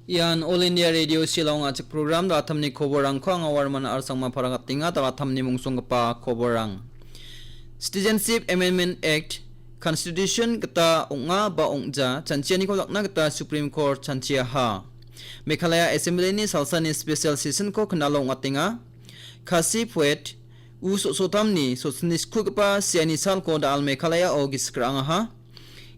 Yan All India Radio Shillong achik program da athamni khoborang khong awarman arsangma faragatinga da athamni mungsungpa khoborang. Citizenship Amendment Act Constitution kata unga ba ungja chanchiani ko lakna kata Supreme Court chanchia ha. Meghalaya Assembly ni salsani special session ko khnalo ngatinga khasi poet u sotamni sosnis khugpa siani sal ko da al Meghalaya o giskranga ha.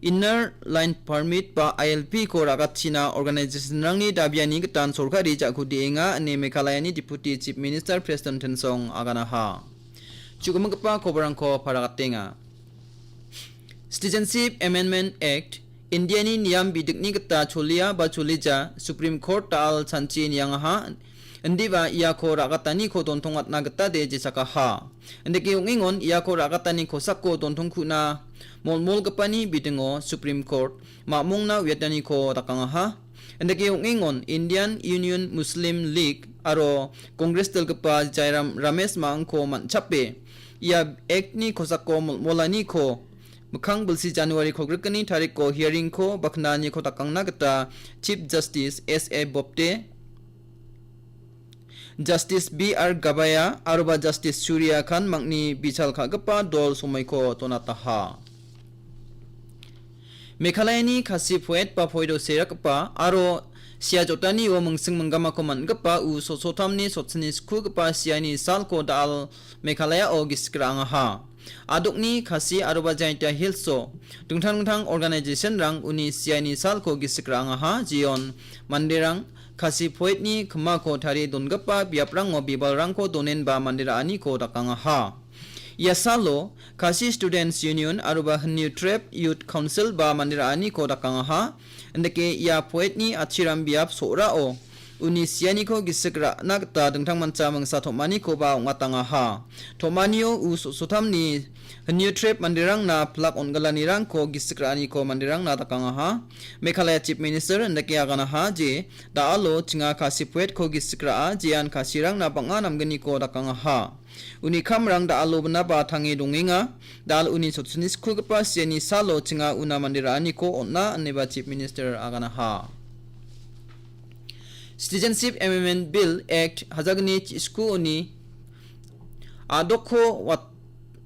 Inner Line Permit ba ILP ko ragat China organization rangni dabiani ketan sorkari jakudi inga ne Meghalaya ni Deputy Chief Minister Preston Tensong agana ha. Chukumagpa kobarang ko paragatinga. Citizenship Amendment Act India ni niyam bidikni keta cholia ba cholija Supreme Court tal chanchi niyang ha. Endi ba iya ko ragatani ko tontongat na keta de jesaka ha. Endi ke ingon iya ko ragatani ko sakko tontong kuna mol kapani bidengo Supreme Court mamung na wetani ko takanga ha. Endi ke ingon Indian Union Muslim League aro Congress tel kapa Jairam Ramesh mang ko manchape ia act ni ko sakko molani ko mukhang bulsi January ko grikani tarik ko hearing ko bakna ni ko takang na keta Chief Justice S.A. Bopte Justice B.R. Gabaya aruba Justice Surya Khan mangni bichal khagapa dol somai ko tonata ha. Meghalaya ni khasi poet pa phoido serakpa aro sia jotani o mungsing menggama ko mangapa u sotamni sotsni skul kapa siani sal ko dal Meghalaya o giskranga ha. Adukni khasi aruba jaita hilso tungthang organization rang uni siani sal ko giskranga ha jion mandirang khasi poet ni khma ko thari dongapa biaprang o bibalrang ko donen ba mandira ani ko takanga ha. Yasalo khasi Students Union aruba New Trap Youth Council ba mandira ani ko takanga ha. Endeke ya poet ni achiram biap sora o uni siani ko gisikra nakta dengtang manca mangsa thomani ko ba ngatanga ha. Thomanio u sotam ni New Trap mandirang na plak ongalani rang ko gisikra ani ko mandirang na takanga ha. Meghalaya Chief Minister endeke agana ha je da alo chinga khasi poet ko gisikra a jian khasirang na banga namgani ko takanga ha. Uni kamrang da alo bna ba thangi donginga dal uni sotsuni school kapa siani salo chinga una mandira ani ko onna neba Chief Minister agana ha. Citizenship Amendment Bill Act hazagni school uni adokho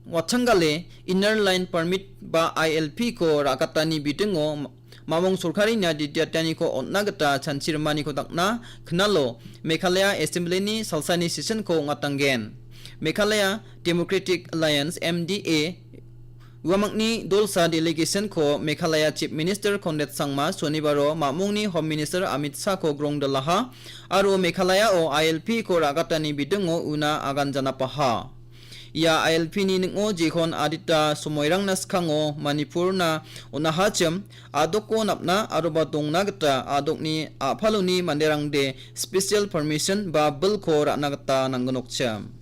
watchangale Inner Line Permit ba ILP ko rakatani bidengo mamong sorkari na didyatani ko onnagata chanchirmani ko takna khnalo Meghalaya Assembly ni salsani session ko ngatanggen. Meghalaya Democratic Alliance MDA Wamangni dolsa delegation ko Meghalaya Chief Minister Conrad Sangma Sonibaro mamungni Home Minister Amit Shah ko grongdalaha aro Meghalaya o ILP ko ragatani bidengo una aganjana paha. Ya ILP ni ngo jikon adita sumoirang naskango Manipur na unahacham adoko napna aruba dongna gata adokni aphaluni manderang de special permission ba bill ko ranagata nangonokcham.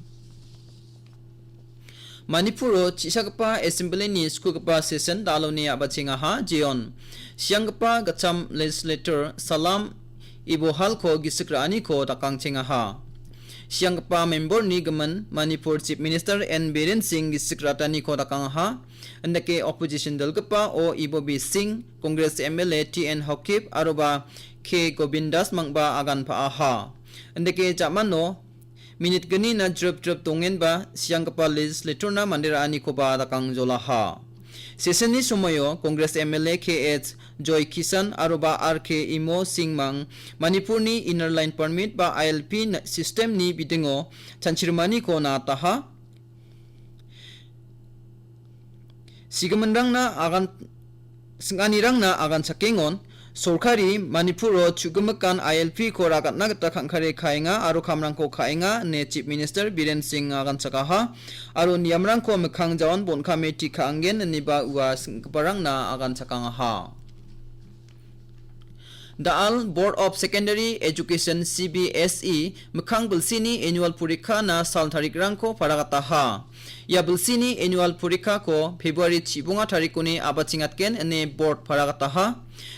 Manipuro chisakapa assembly ni skugapa session daloni abachinga ha jion siangapa gacham legislator Salam Ibohal ko gisikrani ko takangchinga ha. Siangapa member ni gaman Manipur Chief Minister N. Biren Singh gisikratani ko takanga ha. Andake opposition dal kapa o Ibobi Singh Congress MLA T.N. Hokip aruba K. Govindas mangba agan pa aha. Andake jamano minit gani na drop tongen ba siyang kapal legislator na mandira ani ko ba takang jola ha. Session ni sumayo Congress MLA KH Joy Kisan aruba RK Imo Singmang Manipur ni Inner Line Permit ba ILP system ni bitingo chanchirmani ko na taha. Sigamandang na agan singanirang na agan sakingon Sorkari Manipuro chugumakan ILP ko ragat nagata khangkhare khainga aro khamrang ko khainga ne Chief Minister Biren Singh agan sakaha aro niyamrang ko mekhang jawan bon committee khangen niba uwa singparang na agan sakanga ha. Daal Board of Secondary Education CBSE mekhang bulsini annual purikha na sal tarik rang ko paragata ha. Ya bulsini annual purikha ko February chibunga tarikuni abachingatken ne board paragata ha.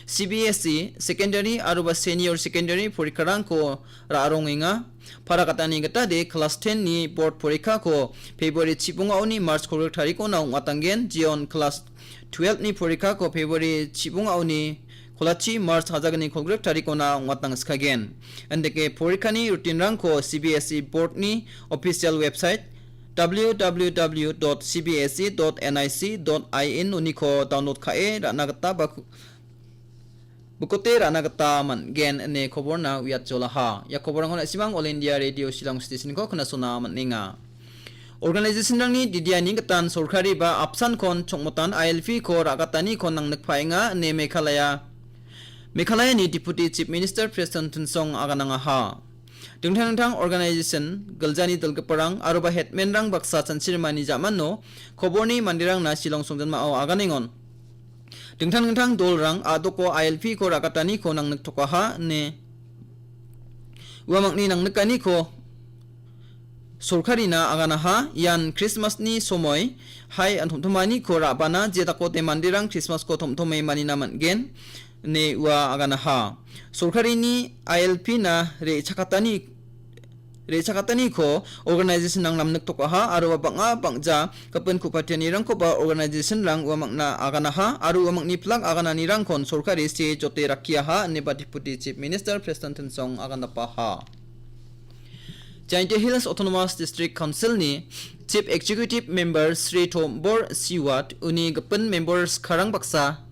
CBSE secondary aruba senior secondary purikharang ko raronginga parakatani gata de class 10 ni board purikha ko February chibunga oni March ko tariko na ngatanggen jion class 12 ni purikha ko February chibunga oni Kholachi March hajagani kholgrek tarikona watang skagen. Andeke porikani rutin rangko CBSE board ni official website www.cbse.nic.in uniko download khae ranagata bukote ranagata man gen ne khobor na wiat cholaha ya khobor ngona simang All India Radio Shillong station ko khna sona man ninga organization rangni didiani gatan sorkari ba apsan kon chongmotan ILP ko ragatani kon nang nakphainga ne Meghalaya ni Deputy Chief Minister Preston Tunsong agananga ha Dungthang organization galjani dalgaparang aruba headman rang baksa chansirmani jamano khoborni mandirang na Shillong songjanma o aganingon Dungthang dolrang adoko ILP ko rakatani ko nang nagtokaha ne uamangni nang nakani ko sorkari na aganaha yan Christmas ni somoy hai anthumthumani ko rabana jetako te mandirang Christmas ko thumthumai mani naman gen ne wa aganaha sorkari ni ILP na re chakatani ko organization nang namnak to ha aru banga bangja kapen kupatiani rang ko ba organization rang wa makna aganaha aru wa makni plak agana ni rang kon sorkari se jote rakia ha ne Deputy Chief Minister Preston Tunsong agana pa ha Jainte Hills Autonomous District Council ni Chief Executive Member Sri Thombor Siwat uni gapen members kharang baksa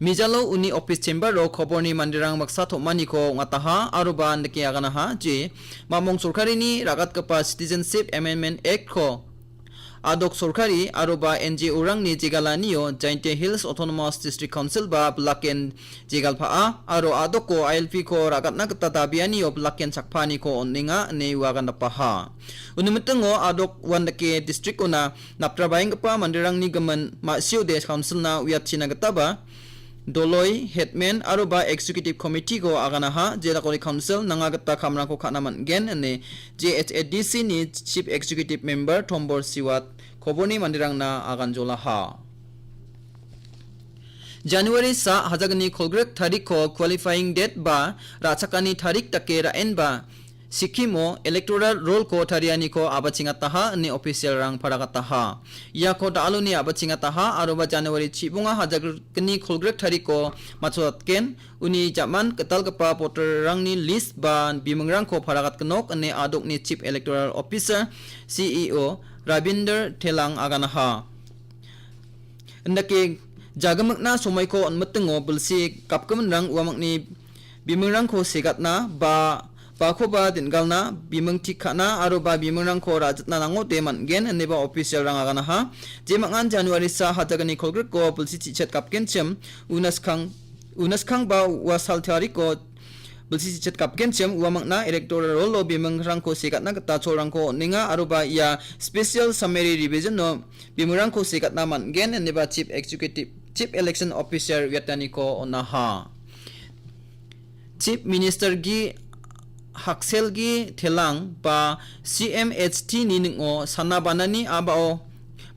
Mijalo uni office chamber ro khoborni mandirang baksa thomani ko ngataha aruba ndeki aganaha je mamong sorkari ni ragat kapa Citizenship Amendment Act ko adok sorkari aruba NGO rang ni jegalani yo Jainte Hills Autonomous District Council ba blaken jegal pha aro adok ko ILP ko ragat na kata tabiani yo blaken sakphani ko onninga ne wagan paha unimutengo adok wandake district ona naprabaing kapa mandirang ni gaman ma siu de council na wiachina gataba Doloi Headman aruba Executive Committee ko aganaha Jelakori Council nangagata kamra ko khanaman gen ne JHADC ni Chief Executive Member Thombor Siwat khoboni mandirang na aganjola ha January sa hajagani kholgrek tarik ko qualifying date ba rachakani tarik takera en ba Sikimo electoral roll ko tariani ko abachingataha ni official rang paragataha ya ko dalu ni abachingataha aruba January chibunga hajagni kholgrek tariko machuatken uni jaman ketal kapa voter rang ni list ban bimungrang ko paragat knok ne adok ni chief electoral officer CEO Rabinder Telang aganaha ndake jagamakna somai ko onmetengo bulsi kapkamen rang uamakni bimungrang ko segatna ba Pakoba dingalna bimeng tikana aruba bimengrang ko rajatna nango deman gen neba official rang agana ha jemangan January sa hatagani kholgrek ko bulsi chichet kapken chem unaskang ba wasal thari ko bulsi chichet kapken chem uamangna electoral roll bimengrang ko sekatna kata chorang ko ninga aruba ya special summary revision no bimengrang ko sekatna man gen neba chief election officer yatani ko onaha Chief Minister gi Hakselgi Telang ba CMHT ni ningo sanabanani abao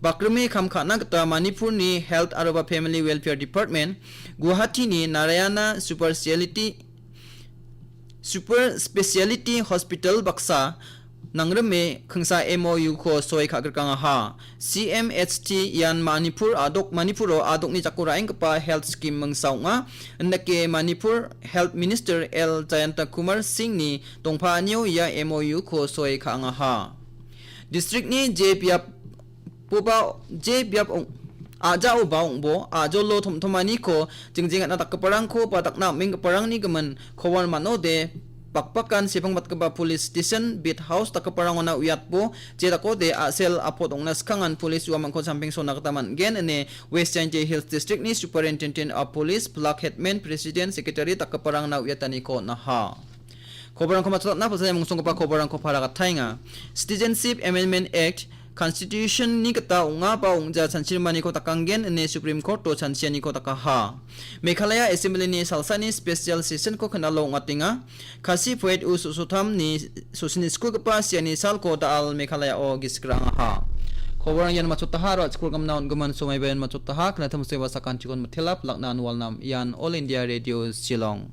bakrumi khamkhana kata Manipur ni Health aruba Family Welfare Department Guwahati ni Narayana Super Speciality Hospital baksa nangreme khangsa MOU ko soi khagrkanga ha CMHT yan Manipur Manipuro adok ni chakura engpa health scheme mangsaunga ndake Manipur Health Minister L Jayanta Kumar Singh ni tongpha nyo ya MOU ko soi khanga ha district ni JPF aja o baung bo ajo lo thomthomani ko jingjing na takparang ko patakna ming parang ni gaman khowan manode pakpakan sipang matkaba police station bit house takaparang na uyat po jetako de asel apot ong naskangan police uamang ko samping so nakataman gen ne West Jainte Hills District ni Superintendent of Police Black Headman President Secretary takaparang na uyatani ko na ha Kobarang ko matot na pasay mong pa kobarang ko para katainga Citizenship Amendment Act Constitution ni kata unga pa ungja sansirmani ko takanggen ne Supreme Court to sansiani ko takaha Meghalaya Assembly ni salsa ni special session ko kanalo ngatinga kasi puwet ususutam ni susinisku kapa siani sal ko daal Meghalaya o giskranga ha Kobarang yan matutaha ro at skul kamnaon guman sumay bayan matutaha kana tamusay wasakan chikon matilap lakna anwal nam yan All India Radio Shillong